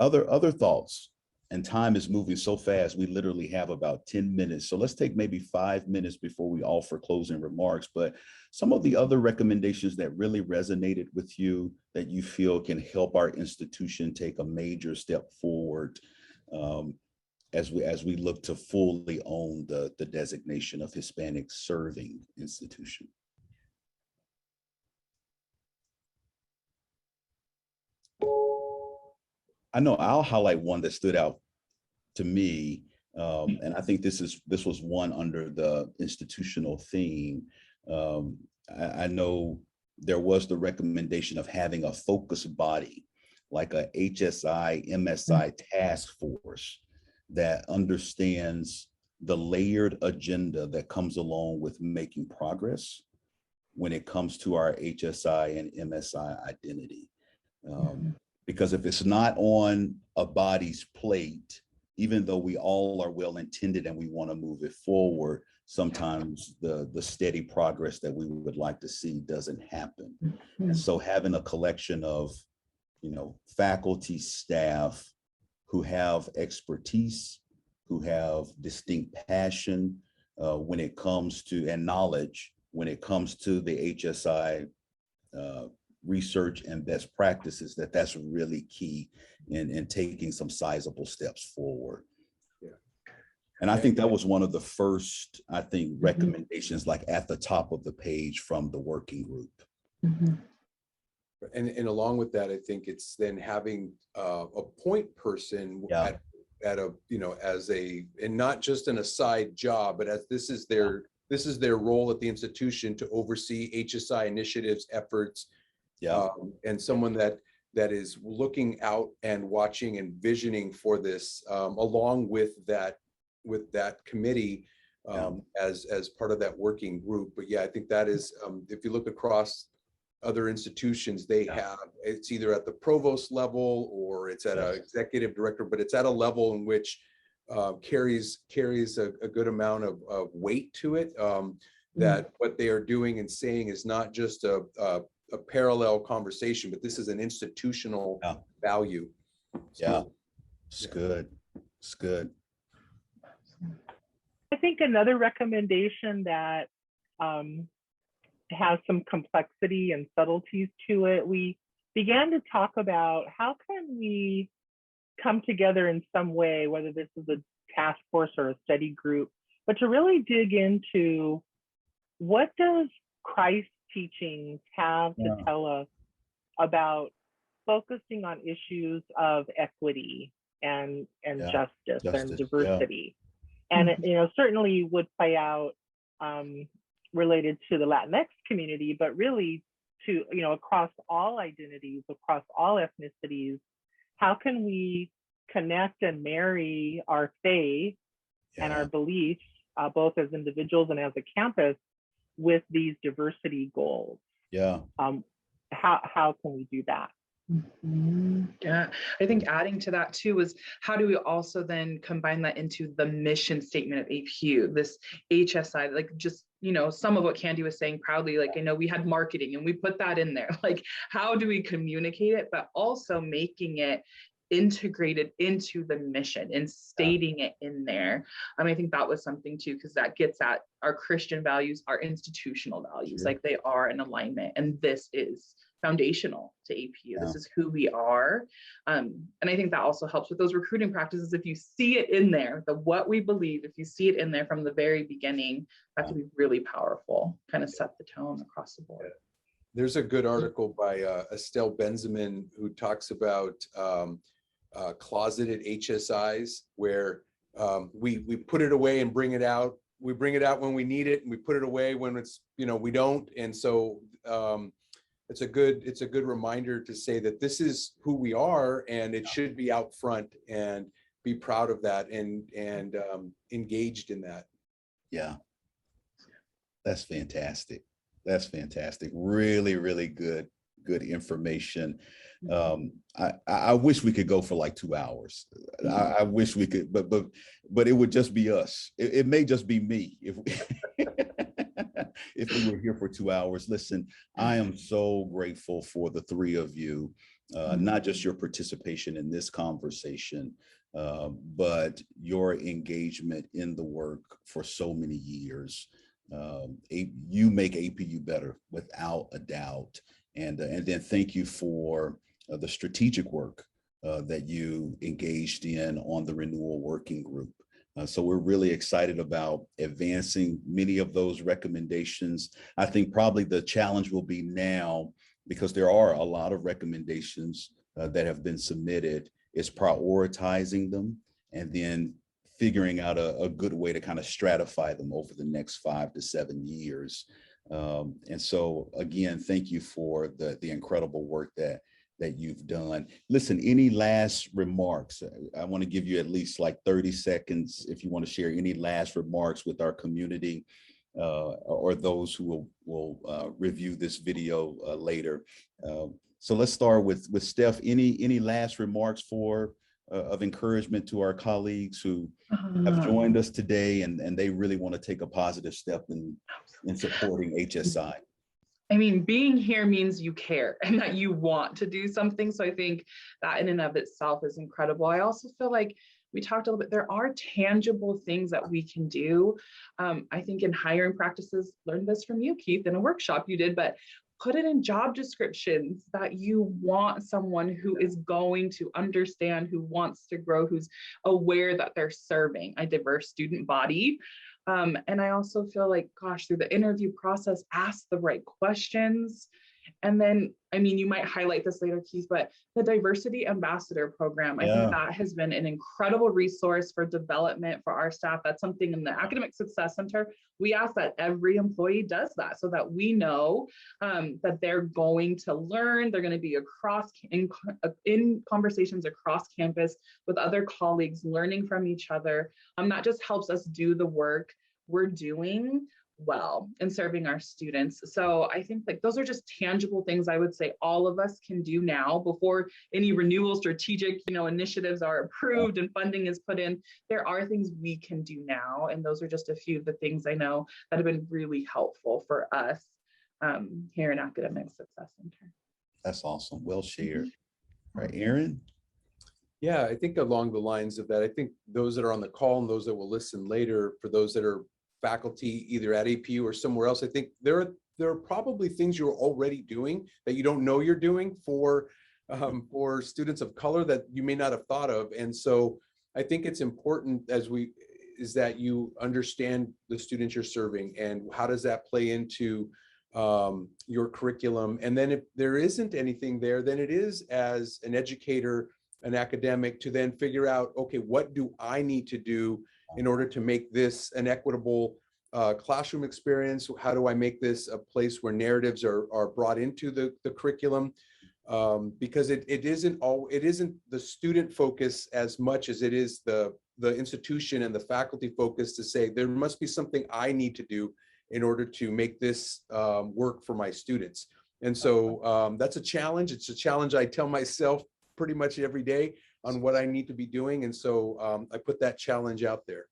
Other thoughts? And time is moving so fast. We literally have about 10 minutes. So let's take maybe 5 minutes before we offer closing remarks. But some of the other recommendations that really resonated with you that you feel can help our institution take a major step forward as we look to fully own the designation of Hispanic Serving Institution. I know I'll highlight one that stood out to me, and I think this was one under the institutional theme. I know there was the recommendation of having a focus body, like a HSI, MSI task force that understands the layered agenda that comes along with making progress when it comes to our HSI and MSI identity. Because if it's not on a body's plate, even though we all are well intended and we want to move it forward, sometimes the steady progress that we would like to see doesn't happen. And so having a collection of, faculty, staff who have expertise, who have distinct passion when it comes to, and knowledge when it comes to the HSI research and best practices, that's really key in taking some sizable steps forward. Yeah. And I think that was one of the first, recommendations, like at the top of the page from the working group. And along with that, I think it's then having a point person at a, as a, and not just an aside job, but as this is their role at the institution to oversee HSI initiatives, efforts, and someone that is looking out and watching and visioning for this, along with that committee as part of that working group. But yeah, I think that is, if you look across other institutions, they have, it's either at the provost level or it's at an executive director, but it's at a level in which carries a good amount of weight to it, that what they are doing and saying is not just a parallel conversation, but this is an institutional value. It's good. It's good. I think another recommendation that has some complexity and subtleties to it, we began to talk about how can we come together in some way, whether this is a task force or a study group, but to really dig into what does Christ's teachings have to tell us about focusing on issues of equity and justice and diversity. And it, certainly would play out related to the Latinx community, but really to, across all identities, across all ethnicities. How can we connect and marry our faith and our beliefs, both as individuals and as a campus, with these diversity goals? How can we do that? Yeah, I think adding to that too is how do we also then combine that into the mission statement of APU, this HSI, like just, some of what Kandy was saying proudly, like, I know we had marketing and we put that in there, like, how do we communicate it, but also making it integrated into the mission and stating it in there. I think that was something too, because that gets at our Christian values, our institutional values, like they are in alignment. And this is foundational to APU. This is who we are. And I think that also helps with those recruiting practices. If you see it in there, what we believe, if you see it in there from the very beginning, that can be really powerful, kind of set the tone across the board. There's a good article by Estelle Benjamin who talks about closeted HSIs, where we put it away and bring it out. We bring it out when we need it, and we put it away when it's, we don't. And so it's a good reminder to say that this is who we are, and it should be out front, and be proud of that, and engaged in that. Yeah, that's fantastic. That's fantastic. Really, really good information. I wish we could go for like 2 hours. I wish we could, but it would just be us. It may just be me if if we were here for 2 hours. Listen, I am so grateful for the three of you, not just your participation in this conversation, but your engagement in the work for so many years. You make APU better without a doubt. And then thank you for the strategic work that you engaged in on the renewal working group. So we're really excited about advancing many of those recommendations. I think probably the challenge will be now, because there are a lot of recommendations that have been submitted, is prioritizing them and then figuring out a good way to kind of stratify them over the next 5 to 7 years. And so again, thank you for the incredible work that you've done. Listen, any last remarks? I want to give you at least like 30 seconds if you want to share any last remarks with our community or those who will review this video later. So let's start with Steph. Any last remarks of encouragement to our colleagues who have joined us today and they really want to take a positive step in supporting HSI? I mean, being here means you care and that you want to do something. So I think that in and of itself is incredible. I also feel like we talked a little bit, there are tangible things that we can do. I think in hiring practices, learned this from you, Keith, in a workshop you did, but put it in job descriptions that you want someone who is going to understand, who wants to grow, who's aware that they're serving a diverse student body. And I also feel like, gosh, through the interview process, ask the right questions. And then, I mean, you might highlight this later, Keith, but the Diversity Ambassador Program, I think that has been an incredible resource for development for our staff. That's something in the Academic Success Center. We ask that every employee does that so that we know that they're going to learn, they're going to be in conversations across campus with other colleagues, learning from each other. That just helps us do the work we're doing well and serving our students. So I think like those are just tangible things I would say all of us can do now before any renewal strategic, initiatives are approved and funding is put in. There are things we can do now. And those are just a few of the things I know that have been really helpful for us here in Academic Success Center. That's awesome. Well shared. All right, Aaron? Yeah, I think along the lines of that, I think those that are on the call and those that will listen later, for those that are faculty either at APU or somewhere else, I think there are probably things you're already doing that you don't know you're doing for students of color that you may not have thought of. And so I think it's important is that you understand the students you're serving and how does that play into your curriculum. And then if there isn't anything there, then it is as an educator, an academic, to then figure out, okay, what do I need to do in order to make this an equitable classroom experience? How do I make this a place where narratives are brought into the curriculum? Because it isn't the student focus as much as it is the institution and the faculty focus to say there must be something I need to do in order to make this work for my students. And so that's a challenge. It's a challenge I tell myself pretty much every day on what I need to be doing. And so I put that challenge out there.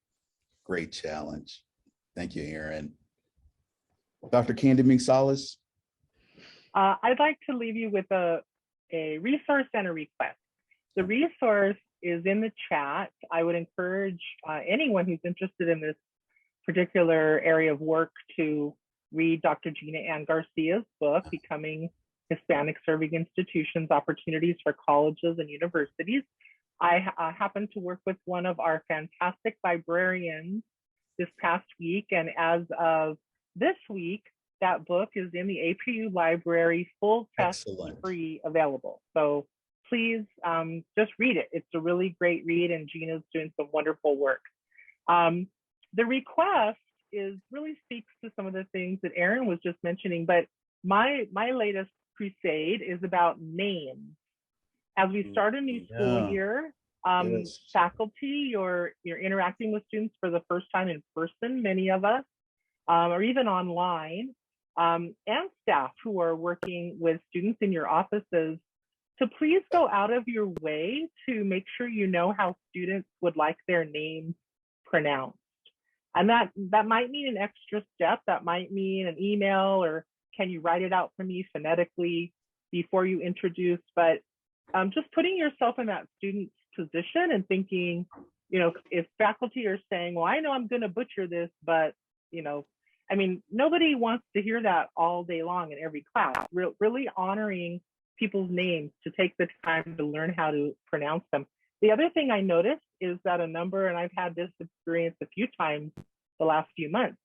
Great challenge. Thank you, Aaron. Dr. Kandy Mink Salas? I'd like to leave you with a resource and a request. The resource is in the chat. I would encourage anyone who's interested in this particular area of work to read Dr. Gina Ann Garcia's book, Becoming Hispanic Serving Institutions, Opportunities for Colleges and Universities. I happen to work with one of our fantastic librarians this past week, and as of this week, that book is in the APU library, full text free available. So please just read it. It's a really great read, and Gina's doing some wonderful work. The request really speaks to some of the things that Aaron was just mentioning, but my latest crusade is about names. As we start a new school year, faculty, you're interacting with students for the first time in person, many of us, or even online, and staff who are working with students in your offices, to please go out of your way to make sure you know how students would like their names pronounced. And that might mean an extra step, that might mean an email, or can you write it out for me phonetically before you introduce, but just putting yourself in that student's position and thinking, if faculty are saying, well, I know I'm going to butcher this, but, I mean, nobody wants to hear that all day long in every class. Really honoring people's names, to take the time to learn how to pronounce them. The other thing I noticed is that and I've had this experience a few times the last few months,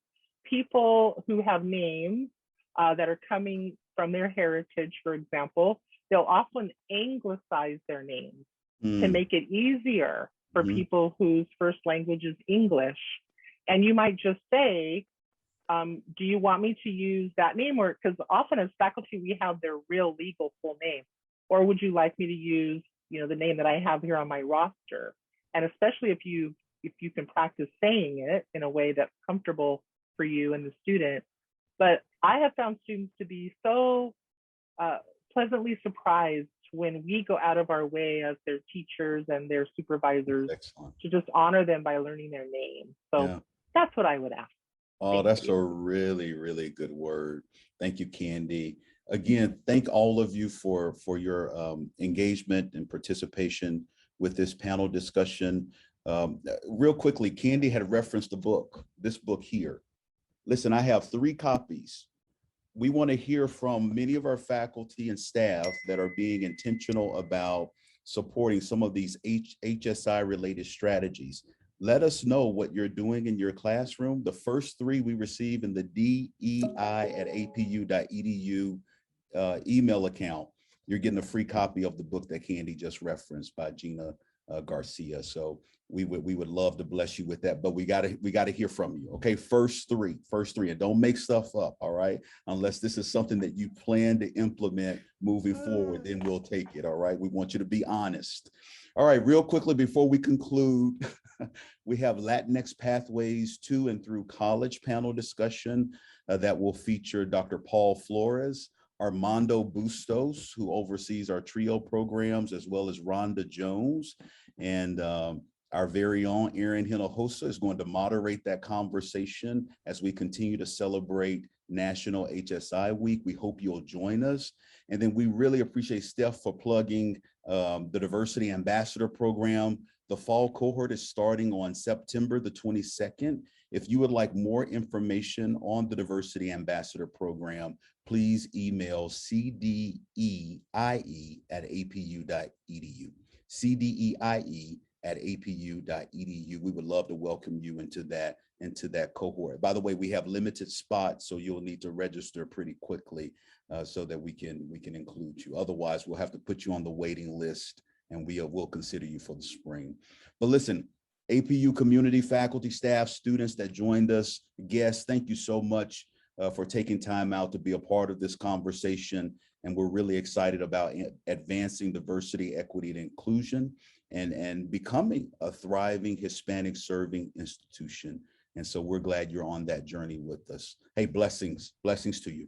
people who have names that are coming from their heritage, for example, they'll often anglicize their names to make it easier for people whose first language is English. And you might just say, Do you want me to use that name, or because often as faculty we have their real legal full name, or would you like me to use, you know, the name that I have here on my roster? And especially if you can practice saying it in a way that's comfortable for you and the student. But I have found students to be so pleasantly surprised when we go out of our way as their teachers and their supervisors Excellent. to just honor them by learning their name. So Yeah. that's what I would ask. Oh, Thank that's you. a really, really good word. Thank you, Kandy. Again, thank all of you for your engagement and participation with this panel discussion. Real quickly, Kandy had referenced the book, this book here. Listen, I have 3 copies. We want to hear from many of our faculty and staff that are being intentional about supporting some of these HSI related strategies. Let us know what you're doing in your classroom. The first 3 we receive in the DEI@apu.edu email account. You're getting a free copy of the book that Kandy just referenced by Gina Garcia. So we would love to bless you with that, but we gotta hear from you. Okay, first three, and don't make stuff up. All right, unless this is something that you plan to implement moving forward, then we'll take it. All right, we want you to be honest. All right, real quickly before we conclude, we have Latinx Pathways to and through College panel discussion that will feature Dr. Paul Flores, Armando Bustos, who oversees our TRIO programs, as well as Rhonda Jones, and our very own Erin Hinojosa is going to moderate that conversation as we continue to celebrate National HSI Week. We hope you'll join us. And then we really appreciate Steph for plugging the Diversity Ambassador Program. The fall cohort is starting on September the 22nd. If you would like more information on the Diversity Ambassador Program, please email cdeie@apu.edu. cdeie@apu.edu. We would love to welcome you into that cohort. By the way, we have limited spots, so you'll need to register pretty quickly so that we can include you. Otherwise, we'll have to put you on the waiting list, and we'll consider you for the spring. But listen, APU community, faculty, staff, students that joined us, guests, thank you so much for taking time out to be a part of this conversation. And we're really excited about advancing diversity, equity, and inclusion, and becoming a thriving Hispanic serving institution. And so we're glad you're on that journey with us. Hey, blessings to you.